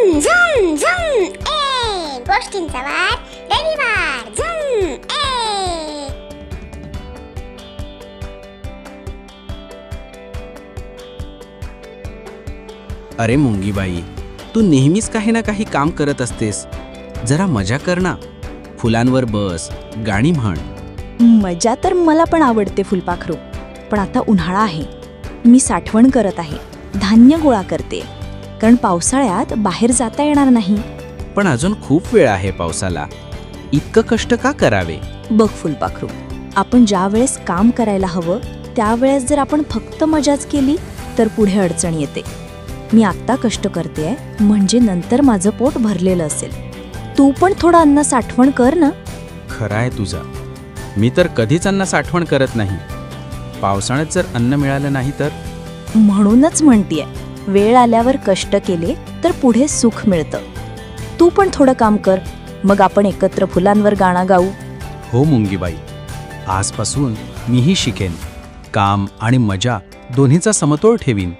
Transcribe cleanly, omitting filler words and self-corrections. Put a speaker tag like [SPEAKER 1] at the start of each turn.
[SPEAKER 1] झुम झुम झुम ए गोष्टींचा वार रविवार झुम ए.
[SPEAKER 2] अरे मुंगीबाई, तू नेहमीच काही ना काही काम करत असतेस. जरा मजा कर ना. फुलांवर बस, गाणी म्हण.
[SPEAKER 3] मजा तर मला पण आवडते फुलपाखरू, पण आता उन्हाळा आहे. मी साठवण करत आहे, धान्य गोळा करते, कारण पावसाळ्यात बाहेर जाता येणार नाही.
[SPEAKER 2] पण अजून खूप वेळ आहे पावसाला. इतकं कष्ट का करावे?
[SPEAKER 3] बघ फुलपाखरू, आपण ज्या वेळेस काम करायला हवं त्यावेळेस जर आपण फक्त मजाच केली तर पुढे अडचण येते. मी आत्ता कष्ट करतेय म्हणजे नंतर माझं पोट भरलेलं असेल. तू पण थोडं अन्न साठवण कर ना.
[SPEAKER 2] खरं आहे तुझं. मी तर कधीच अन्न साठवण करत नाही. पावसाळ्यात जर अन्न मिळालं नाही तर?
[SPEAKER 3] म्हणूनच म्हणतीये, वेळ आल्यावर कष्ट केले तर पुढे सुख मिळतं. तू पण थोडं काम कर, मग आपण एकत्र फुलांवर गाणं गाऊ.
[SPEAKER 2] हो मुंगीबाई, आजपासून मीही शिकेन. काम आणि मजा दोन्हीचा समतोल ठेवीन.